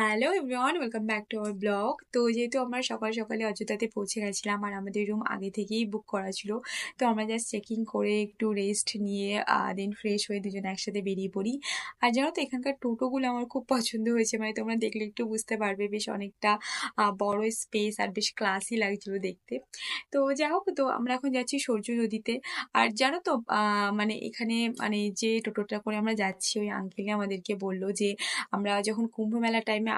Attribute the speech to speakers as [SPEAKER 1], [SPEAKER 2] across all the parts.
[SPEAKER 1] Hello everyone, welcome back to our blog. তো যেহেতু আমরা সকাল সকালে অযোধ্যাতে পৌঁছে গেছিলাম আর আমাদের রুম আগে থেকেই বুক করা ছিল, তো আমরা জাস্ট চেকিং করে একটু রেস্ট নিয়ে দেন ফ্রেশ হয়ে দুজনে একসাথে বেরিয়ে পড়ি। আর জানো তো এখানকার টোটোগুলো আমার খুব পছন্দ হয়েছে, মানে তোমরা দেখলে একটু বুঝতে পারবে, বেশ অনেকটা বড় স্পেস আর বেশ ক্লাসি লাগছিল দেখতে। তো যাই হোক, তো আমরা এখন যাচ্ছি সূর্য নদীতে। আর জানো তো মানে এখানে মানে যে টোটোটা করে আমরা যাচ্ছি, ওই আঙ্কেলে আমাদেরকে বললো যে আমরা যখন কুম্ভ মেলার টাইমে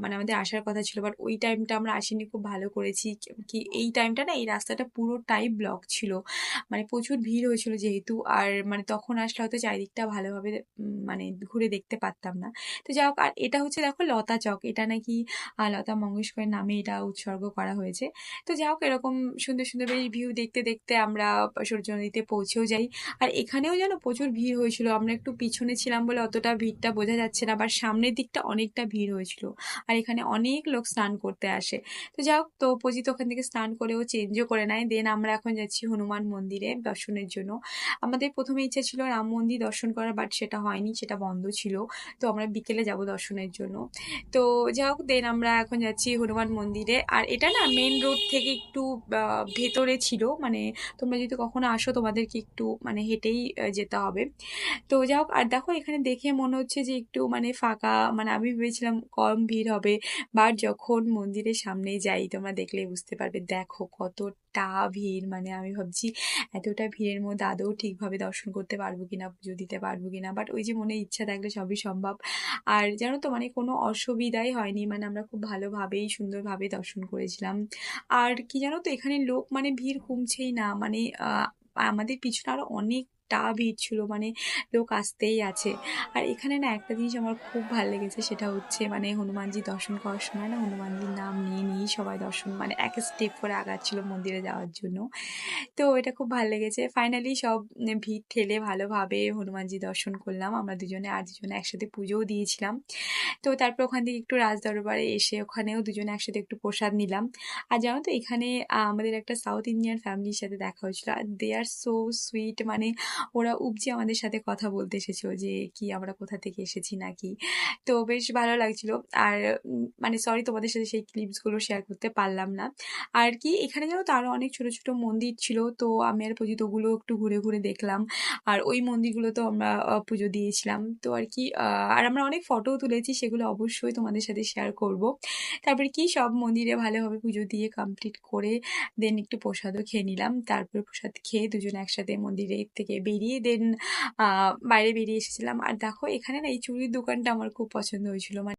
[SPEAKER 1] মানে আমাদের আসার কথা ছিল, বাট ওই টাইমটা আমরা আসিনি, খুব ভালো করেছি। কি এই টাইমটা না, এই রাস্তাটা পুরোটাই ব্লক ছিল, মানে প্রচুর ভিড় হয়েছিল যেহেতু। আর মানে তখন আসলে হয়তো চারিদিকটা ভালোভাবে মানে ঘুরে দেখতে পারতাম না। তো যাই হোক, আর এটা হচ্ছে দেখো লতা চক, এটা নাকি লতা মঙ্গেশকরের নামে এটা উৎসর্গ করা হয়েছে। তো যাই হোক, এরকম সুন্দর সুন্দর বেশ ভিউ দেখতে দেখতে আমরা সূর্য নদীতে পৌঁছেও যাই। আর এখানেও যেন প্রচুর ভিড় হয়েছিল, আমরা একটু পিছনে ছিলাম বলে অতটা ভিড়টা বোঝা যাচ্ছে না, আবার সামনের দিকটা অনেকটা ভিড় হয়েছিল। আর এখানে অনেক লোক স্নান করতে আসে। তো যাই হোক, তো পজিত ওখান থেকে স্নান করেও চেঞ্জও করে নেয়। দেন আমরা এখন যাচ্ছি হনুমান মন্দিরে দর্শনের জন্য। আমাদের প্রথমে ইচ্ছা ছিল রাম মন্দির দর্শন করার, বাট সেটা হয়নি, সেটা বন্ধ ছিল। তো আমরা বিকেলে যাব দর্শনের জন্য। তো যাই হোক, দেন আমরা এখন যাচ্ছি হনুমান মন্দিরে। আর এটা না মেন রোড থেকে একটু ভেতরে ছিল, মানে তোমরা যদি কখনো আসো তোমাদেরকে একটু মানে হেঁটেই যেতে হবে। তো যাই হোক, আর দেখো এখানে দেখে মনে হচ্ছে যে একটু মানে ফাঁকা, মানে আমি ভেবেছিলাম কম ভিড় হবে, বাট যখন মন্দিরের সামনে যাই তোমরা দেখলেই বুঝতে পারবে, দেখো কতটা ভিড়। মানে আমি ভাবছি এতটা ভিড়ের মধ্যে আদৌ ঠিকভাবে দর্শন করতে পারবো কিনা, পুজো দিতে পারবো কিনা, বাট ওই যে মনে ইচ্ছা থাকলে সবই সম্ভব। আর জানো তো মানে কোনো অসুবিধাই হয়নি, মানে আমরা খুব ভালোভাবেই সুন্দরভাবে দর্শন করেছিলাম। আর কি জানো তো, এখানে লোক মানে ভিড় কমছেই না, মানে আমাদের পিছনে আরো অনেকটা ভিড় ছিল, মানে লোক আসতেই আছে। আর এখানে না একটা জিনিস আমার খুব ভালো লেগেছে, সেটা হচ্ছে মানে হনুমানজি দর্শন করার সময় না হনুমানজির নাম নিয়ে নিয়েই সবাই দর্শন মানে এক স্টেপ করে আগাচ্ছিল মন্দিরে যাওয়ার জন্য। তো এটা খুব ভালো লেগেছে। ফাইনালি সব ভিড় ঠেলে ভালোভাবে হনুমানজি দর্শন করলাম আমরা দুজনে, আর দুজনে একসাথে পুজোও দিয়েছিলাম। তো তারপর ওখান থেকে একটু রাজদরবারে এসে ওখানেও দুজনে একসাথে একটু প্রসাদ নিলাম। আর জানো তো এখানে আমাদের একটা সাউথ ইন্ডিয়ান ফ্যামিলির সাথে দেখা হয়েছিল, আর দে আর সো সুইট, মানে ওরা উপচে আমাদের সাথে কথা বলতে এসেছিল যে কি আমরা কোথা থেকে এসেছি নাকি। তো বেশ ভালো লাগছিল। আর মানে সরি তোমাদের সাথে সেই ক্লিপসগুলো শেয়ার করতে পারলাম না। আর কি এখানে জানো তো আরো অনেক ছোট ছোট মন্দির ছিল, তো আমি আর পুজিত ওগুলো একটু ঘুরে ঘুরে দেখলাম। আর ওই মন্দিরগুলো তো আমরা পুজো দিয়েছিলাম, তো আর কি আর আমরা অনেক ফটোও তুলেছি, সেগুলো অবশ্যই তোমাদের সাথে শেয়ার করব। তারপরে কি সব মন্দিরে ভালোভাবে পুজো দিয়ে কমপ্লিট করে দেন একটু প্রসাদও খেয়ে নিলাম। তারপরে প্রসাদ খেয়ে দুজনে একসাথে মন্দিরের থেকে বেরিয়ে দেন বাইরে বেরিয়ে এসেছিলাম। আর দেখো এখানে না এই চুড়ির দোকানটা আমার খুব পছন্দ হয়েছিল, মানে